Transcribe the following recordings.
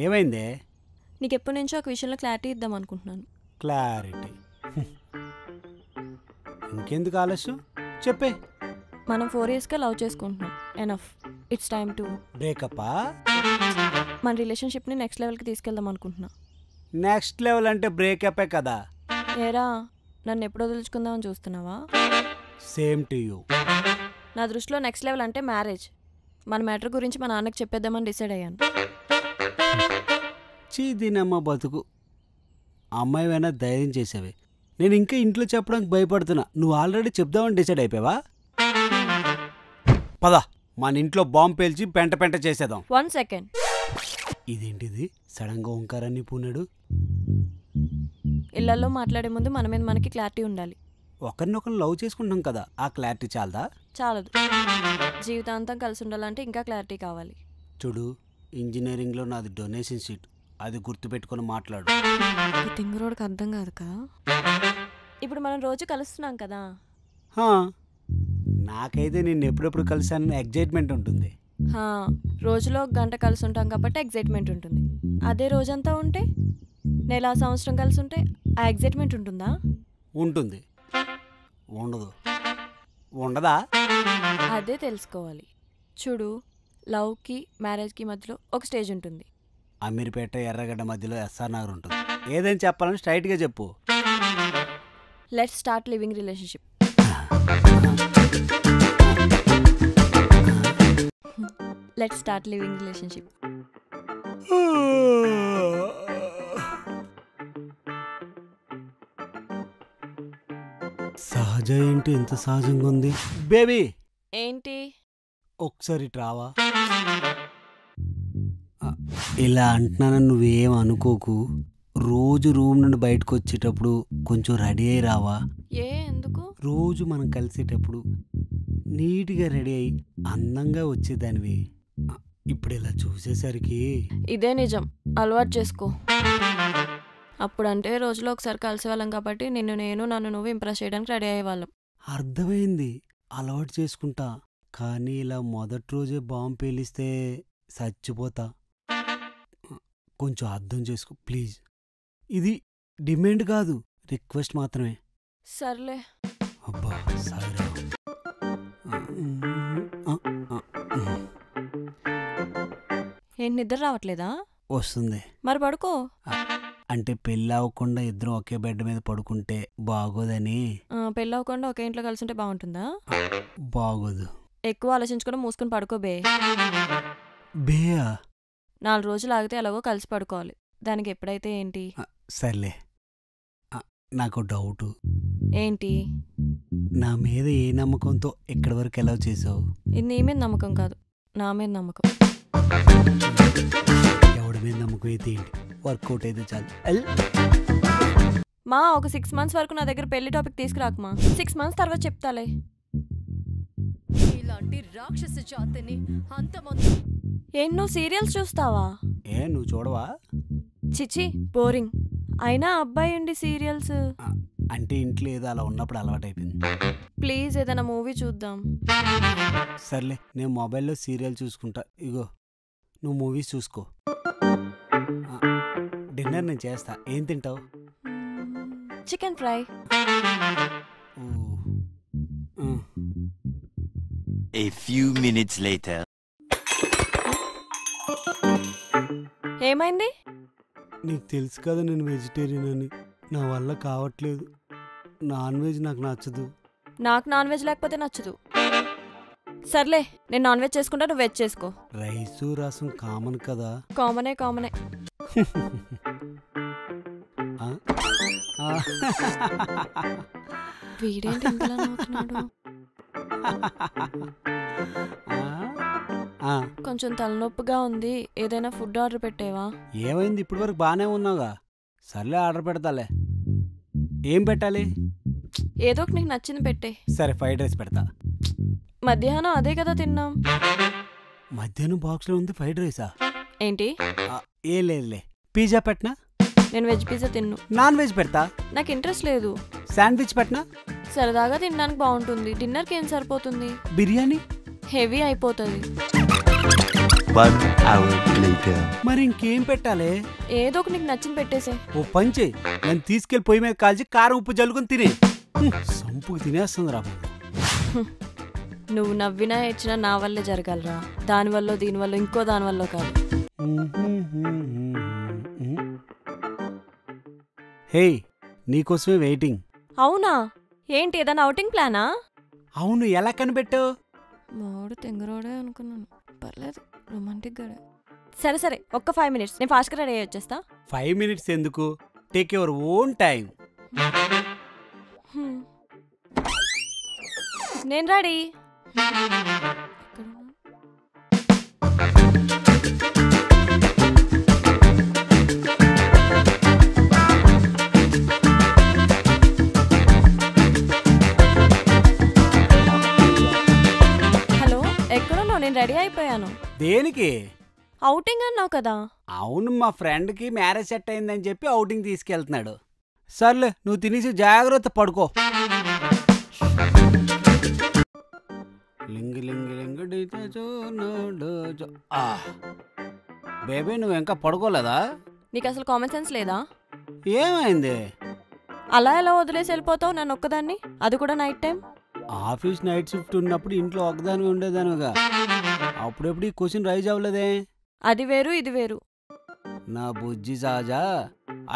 ఏమైందే? నీకు ఎప్పటి నుంచో ఒక విషయంలో క్లారిటీ ఇద్దాం అనుకుంటున్నాను. క్లారిటీ? ఇంకెందుకు ఆలస్యం, చెప్పే. మనం 4 yearsగా లవ్ చేసుకుంటున్నాం. ఎనఫ్, ఇట్స్ టైమ్ టు బ్రేకప్పా? మన రిలేషన్షిప్ని నెక్స్ట్ లెవెల్కి తీసుకెళ్దాం అనుకుంటున్నా. నెక్స్ట్ లెవెల్ అంటే బ్రేకప్పే కదా. ఏరా, నన్ను ఎప్పుడు వదులుచుకుందామని చూస్తున్నావా? Same to you. నా దృష్టిలో నెక్స్ట్ లెవెల్ అంటే మ్యారేజ్. మన మ్యాటర్ గురించి మా నాన్నకి చెప్పేద్దామని డిసైడ్ అయ్యాను. చీదినమ్మ బతుకు. అమ్మాయివైనా ధైర్యం చేసేవే. నేను ఇంకా ఇంట్లో చెప్పడానికి భయపడుతున్నా, నువ్వు ఆల్రెడీ చెప్దామని డిసైడ్ అయిపోయావా? పద, మన ఇంట్లో బాంబు పేల్చి పెంట పెంట చేసేద్దాం. 1 second. ఇదేంటిది సడన్గా ఓంకారాన్ని పూనాడు? ఇళ్లలో మాట్లాడే ముందు మన మీద మనకి క్లారిటీ ఉండాలి. ఒకరినొకరు లవ్ చేసుకుంటాం కదా, ఆ క్లారిటీ చాలదా? చాలదు. జీవితాంతం కలిసి ఉండాలంటే ఇంకా క్లారిటీ కావాలి. చూడు, ఇంజనీరింగ్లో నాది డొనేషన్ షీట్, అది గుర్తుపెట్టుకొని మాట్లాడు. ఈ తింగరోడికి అర్థం కాదు కదా. ఇప్పుడు మనం రోజు కలుస్తున్నాం కదా. నాకైతే నేను ఎప్పుడెప్పుడు కలిసాను ఎగ్జైట్మెంట్ ఉంటుంది. రోజులో 1 గంట కలిసి ఉంటాం కాబట్టి ఎగ్జైట్మెంట్ ఉంటుంది. అదే రోజంతా ఉంటే, నెల సంవత్సరం కలిసి ఉంటే ఆ ఎగ్జైట్మెంట్ ఉంటుందా? ఉంటుంది. ఉండదు. ఉండదా? అదే తెలుసుకోవాలి. చూడు, లవ్కి మ్యారేజ్కి మధ్యలో ఒక స్టేజ్ ఉంటుంది. అమీర్పేట ఎర్రగడ్డ మధ్యలో ఎస్ఆర్ నగర్ ఉంటుంది. ఏదైనా చెప్పాలని స్ట్రైట్గా చెప్పు. Let's start living relationship. Let's start living relationship. సహజ ఏంటి ఎంత సహజంగా ఉంది? బేబీ ఏంటి? ఒకసారి రావా? ఇలా అంటున్నానని నువ్వేం అనుకోకు. రోజు రూమ్ నుండి బయటకు వచ్చేటప్పుడు కొంచెం రెడీ అయి రావా? ఎందుకు? రోజు మనం కలిసేటప్పుడు నీట్గా రెడీ అయి అందంగా వచ్చేదానివి. ఇప్పుడు ఇలా చూసేసరికి ఇదే నిజం. అలవాటు చేసుకో. అప్పుడంటే రోజులో ఒకసారి కలిసేవాళ్ళం కాబట్టి నన్ను నువ్వు ఇంప్రెస్ చేయడానికి రెడీ అయ్యేవాళ్ళం. అర్థమైంది, అలవాటు చేసుకుంటా. కానీ ఇలా మొదటి రోజే బాంబు పేలిస్తే చచ్చిపోతా. కొంచెం అర్థం చేసుకో ప్లీజ్. ఇది డిమాండ్ కాదు, రిక్వెస్ట్ మాత్రమే. సర్లే. అబ్బా సాయిరా. ఏంటి, నిద్ర రావట్లేదా? వస్తుంది. మరి పడుకో. అంటే పెళ్ళి అవ్వకుండా ఇద్దరం ఒకే బెడ్ మీద పడుకుంటే బాగోదని. పెళ్ళి అవ్వకుండా ఒకే ఇంట్లో కలిసి ఉంటే బాగుంటుందా? బాగోదు. ఎక్కువ ఆలోచించుకొని మూసుకొని పడుకో బే. బేయా? 4 రోజులు ఆగితే ఎలాగో కలిసి పడుకోవాలి. దానికి ఎప్పుడైతే ఏంటి? సర్లే, నాకు డౌటు. ఏంటి? నా మీద ఏ నమ్మకంతో ఇక్కడి వరకు ఎలా చేసావు? ఇది నీ మీద నమ్మకం కాదు, నా మీద నమ్మకం. ఎవడి మీద నమ్మకం అయితే ఏంటి, వర్కౌట్ అయితే చాలు. మా ఒక 6 months వరకు నా దగ్గర పెళ్లి టాపిక్ తీసుకురాకమా. 6 months తర్వాత చెప్తాలే. ఇలాంటి రాక్షస జాతిని అంతమంది. నువ్వు సీరియల్స్ చూస్తావా? నువ్వు చూడవా? చిచి, బోరింగ్. అయినా అబ్బాయి ఉండి సీరియల్స్ అంటే ఇంట్లో ఏదో అలా ఉన్నప్పుడు అలవాటు అయిపోయింది. ప్లీజ్ ఏదైనా మూవీ చూద్దాం. సర్లే, నేను మొబైల్లో సీరియల్ చూసుకుంటా. ఇగో నువ్వు మూవీస్ చూసుకో. డిన్నర్ నేను చేస్తా. ఏం తింటావు? Chicken fry. A few minutes later. ఏమైంది? నీకు తెలుసు కదా నేను వెజిటేరియన్ అని. నా వల్ల కావట్లేదు. నాన్ వెజ్ నాకు నచ్చదు. నాకు నాన్ వెజ్ లేకపోతే నచ్చదు. సర్లే, నేను నాన్ వెజ్ చేసుకుంటా, నువ్వు వెజ్ చేసుకో. రైసు రసం కామన్ కదా. కామనే. వీడేంటి ఇంతలా నవ్వుతున్నాడు? కొంచెం తలనొప్పిగా ఉంది, ఏదైనా ఫుడ్ ఆర్డర్ పెట్టేవా? ఏమైంది, ఇప్పటి వరకు బాగానే ఉన్నావుగా. సర్లే, ఆర్డర్ పెడతాలే. ఏం పెట్టాలి? ఏదో ఒకటి నీకు నచ్చింది పెట్టే. సరే, ఫ్రైడ్ రైస్ పెడతా. మధ్యాహ్నం అదే కదా తిన్నాం. మధ్యాహ్నం బాక్స్లో ఉంది ఫ్రైడ్ రైసా? ఏంటి? ఏం లేదులే. పిజ్జా పెట్టనా? నేను వెజ్ పిజ్జా తిన్ను. నాన్ వెజ్ పెడతా. నాకు ఇంట్రెస్ట్ లేదు. శాండ్విచ్ పెట్టనా? సరదాగా తినడానికి బాగుంటుంది. డిన్నర్కి ఏం సరిపోతుంది? బిర్యానీ హెవీ అయిపోతుంది. 1 hour later. మరి ఇంకేం పెట్టాలి? ఏదో ఒక నీకు నచ్చింది పెట్టేసే. ఓ పంచే, నేను తీసుకెళ్లి పొయ్యి మీద కాల్చి కారం ఉప్పు జల్లుకుని తినే. సంపుకు తినేస్తుంది రా బాబు. నువ్వు నవ్వినా ఏడ్చినా నా వల్లే జరగాలరా, దానివల్ల దీనివల్ల ఇంకో దానివల్ల కాదు. హే, నీకోసమే వెయిటింగ్. అవునా? ఏంటి ఏదైనా అవుటింగ్ ప్లానా? అవును, ఎలా కనిపెట్టావు? మాడు తెంగరోడే అనుకున్నాను. పర్లేదు, రొమాంటిక్ గాడే. సరే సరే, ఒక్క 5 minutes, నేను ఫాస్ట్గా రెడీ అయ్యి వచ్చేస్తా. 5 minutes ఎందుకు? Take your own time. నేను రెడీ. హలో, ఎక్కడున్నావు? నేను రెడీ అయిపోయాను. దేనికి? అవుటింగ్ అన్నావు కదా. అవును, మా ఫ్రెండ్కి మ్యారేజ్ సెట్ అయిందని చెప్పి అవుటింగ్ తీసుకెళ్తున్నాడు. సర్లే, నువ్వు తినేసి జాగ్రత్త పడుకో. లింగి లింగి లింగి బేబీ, నువ్వు ఇంకా పడుకోలేదా? నీకు అసలు కామన్ సెన్స్ లేదా? ఏమైంది? అలా ఎలా వదిలేసి వెళ్ళిపోతావు నన్ను ఒక్కదాన్ని, అది కూడా night time? Office night shift ఉన్నప్పుడు ఇంట్లో ఒకదాని ఉండేదానుగా. అప్పుడెప్పుడు ఈ క్వశ్చన్ రైజ్ అవ్వలేదే? అది వేరు ఇది వేరు. నా బుజ్జి సాజా,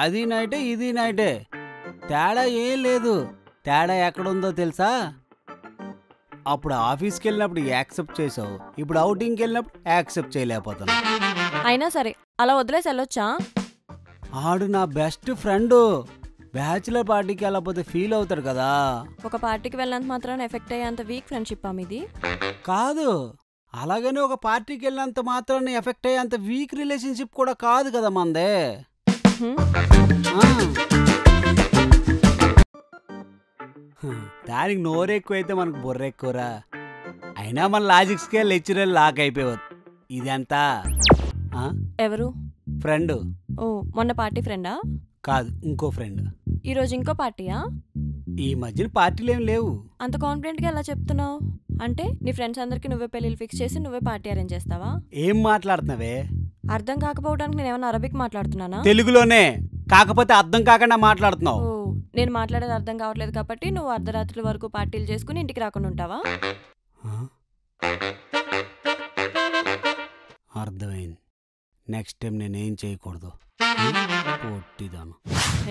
అది నైటే ఇది నైటే, తేడా ఏం లేదు. తేడా ఎక్కడుందో తెలుసా? అప్పుడు ఆఫీస్కి వెళ్ళినప్పుడు యాక్సెప్ట్ చేసావు, ఇప్పుడు అవుటింగ్కి వెళ్ళినప్పుడు యాక్సెప్ట్ చేయలేకపోతున్నావు. అయినా సరే, అలా వదిలేసి వెళ్ళొచ్చా? ఆడు నా బెస్ట్ ఫ్రెండు. బ్యాచులర్ పార్టీకి వెళ్ళకపోతే ఫీల్ అవుతాడు కదా. ఒక పార్టీకి వెళ్ళినంత మాత్రాన ఎఫెక్ట్ అయ్యేంత వీక్ ఫ్రెండ్షిప్ మీది కాదు, అలాగని ఒక పార్టీకి వెళ్ళినంత మాత్రాన్ని ఎఫెక్ట్ అయ్యేంత వీక్ రిలేషన్షిప్ కూడా కాదు కదా మందే. దానికి నోరు ఎక్కువైతే మనకు బుర్ర ఎక్కువరా. అయినా మన లాజిక్స్కే లెక్చరర్ లాక్ అయిపోయారు. ఇదంతా ఎవరు? ఫ్రెండ్. ఓ, మొన్న పార్టీ ఫ్రెండా? కాదు, ఇంకో ఫ్రెండ్. ఈరోజు ఇంకో పార్టీయా? ఈ మధ్యన పార్టీలు ఏం లేవు. అంత కాన్ఫిడెంట్గా ఎలా చెప్తున్నావు? అంటే నీ ఫ్రెండ్స్ అందరికి నువ్వే పెళ్ళిళ్ళు ఫిక్స్ చేసి నువ్వే పార్టీ అరేంజ్ చేస్తావా? ఏం మాట్లాడుతున్నావే? అర్థం కాకపోవడానికి నేను ఏమన్నా అరబిక్ మాట్లాడుతున్నానా? తెలుగులోనే, కాకపోతే అర్థం కాకుండా మాట్లాడుతున్నావు. ఓ, నేను మాట్లాడేది అర్థం కావట్లేదు కాబట్టి నువ్వు అర్ధరాత్రి వరకు పార్టీలు చేసుకుని ఇంటికి రాకుండా ఉంటావా? అర్థమైంది. నెక్స్ట్ టైం నేనేం చేయకూడదు. పొట్టిదాను.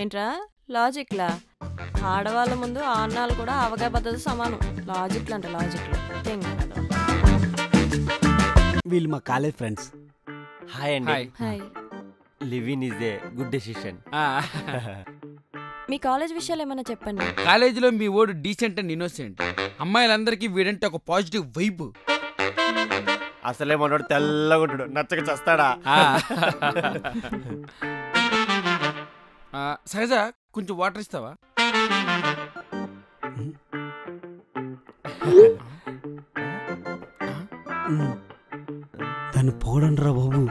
ఏంట్రా లాజిక్లా? ఆడవాళ్ళ ముందు ఆన్నాళ్ళు కూడా అవగా పద్ధతి సమానం. లాజిక్లు అంటే లాజిక్లు. వీళ్ళు మా కాలేజ్ ఫ్రెండ్స్. హాయ్ అండి. Hi. Living is a good decision. Me college విషయాలు ఏమైనా చెప్పండి. కాలేజీలో మీ ఓడు డీసెంట్ అండ్ ఇన్నోసెంట్. అమ్మాయిలందరికీ వీడంటే ఒక పాజిటివ్ వైబ్. అసలే మనోడు తెల్లగా ఉంటాడు, నచ్చక చస్తాడా. సహజ, కొంచెం వాటర్ ఇస్తావా? దాన్ని పోడండి రా బాబు.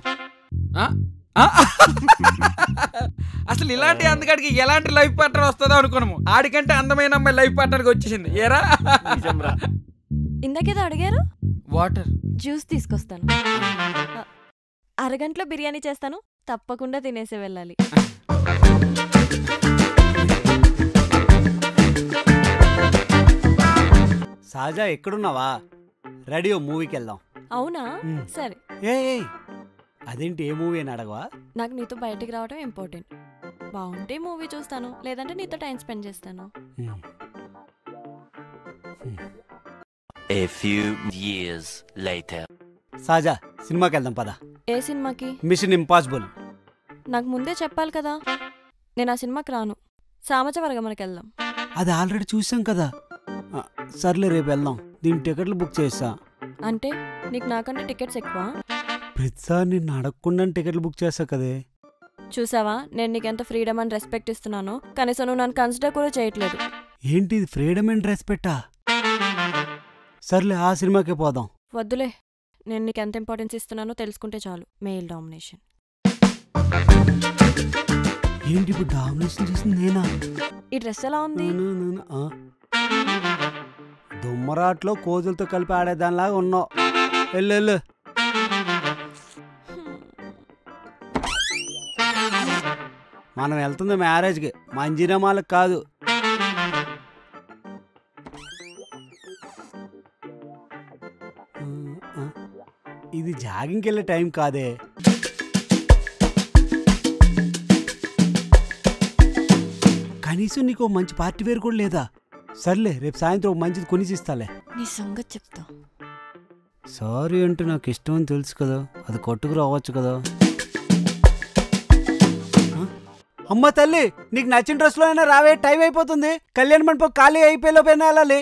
అసలు ఇలాంటి అందగాడికి ఎలాంటి లైఫ్ పార్ట్నర్ వస్తుందో అనుకున్నాము. ఆడికంటే అందమైన అమ్మాయి లైఫ్ పార్ట్నర్కి వచ్చేసింది. ఏరా ఇందాకేదో అడిగారు. వాటర్ జ్యూస్ తీసుకొస్తాను. అరగంటలో బిర్యానీ చేస్తాను, తప్పకుండా తినేసి వెళ్ళాలి. సాజా, ఎక్కడున్నావా? రెడీ, మూవీకి వెళ్దాం. అవునా? సరే. ఏ అదేంటి, ఏ మూవీ అని అడగవా? నాకు నీతో బయటికి రావడం ఇంపార్టెంట్. బాగుంటే మూవీ చూస్తాను, లేదంటే నీతో టైం స్పెండ్ చేస్తాను. A few years later. సాజా, సినిమాకి వెళ్దాం పద. ఏ సినిమాకి? Mission Impossible. నాకు ముందే చెప్పాలి కదా. నేను ఆ సినిమాకి రాను. సామచవరగమనకి వెళ్దాం. అది ఆల్రెడీ చూసాం కదా. సర్లే, రేపు వెళ్దాం. దీని టికెట్లు బుక్ చేస్తా. అంటే నీకు నాకంటే టికెట్స్ ఎక్కువ? ప్రతిసారి నిన్ను అడగకుండా టికెట్లు బుక్ చేస్తా కదే. చూసావా, నేను నీకెంత ఫ్రీడమ్ అండ్ రెస్పెక్ట్ ఇస్తున్నాను, కనీసం నువ్వు నన్ను కన్సిడర్ కూడా చేయట్లేదు. ఏంటి ఫ్రీడమ్ అండ్ రెస్పెక్టా? సర్లే, ఆ సినిమాకే పోదాం. వద్దులే, నేను నీకు ఎంత ఇంపార్టెన్స్ ఇస్తున్నానో తెలుసుకుంటే చాలు. Mail domination. ఏంటి ఇప్పుడు డామినేషన్ చేసింది నేనా? ఈ డ్రెస్ ఎలా ఉంది? దుమ్మరాట్లో కోతులతో కలిపి ఆడేదానిలాగా ఉన్నావు. వెళ్ళు. మనం వెళ్తుంది మ్యారేజ్కి, మంజిరమాలకు కాదు. ఇది జాగింగ్కి వెళ్ళే టైం కాదే. కనీసం నీకు మంచి పార్టీ వేర్ కూడా లేదా? సర్లే, రేపు సాయంత్రం ఒక మంచిది కొనిసిస్తాలే. నీ సంగతి చెప్తా. సారీ అంటే నాకు ఇష్టం అని తెలుసు కదా, అది కొట్టుకు రావచ్చు కదా. అమ్మ తల్లి, నీకు నచ్చిన డ్రెస్లో అయినా రావే, టైం అయిపోతుంది. కళ్యాణ మండపం ఖాళీ అయిపోయేలోపైనా వెళ్ళాలి.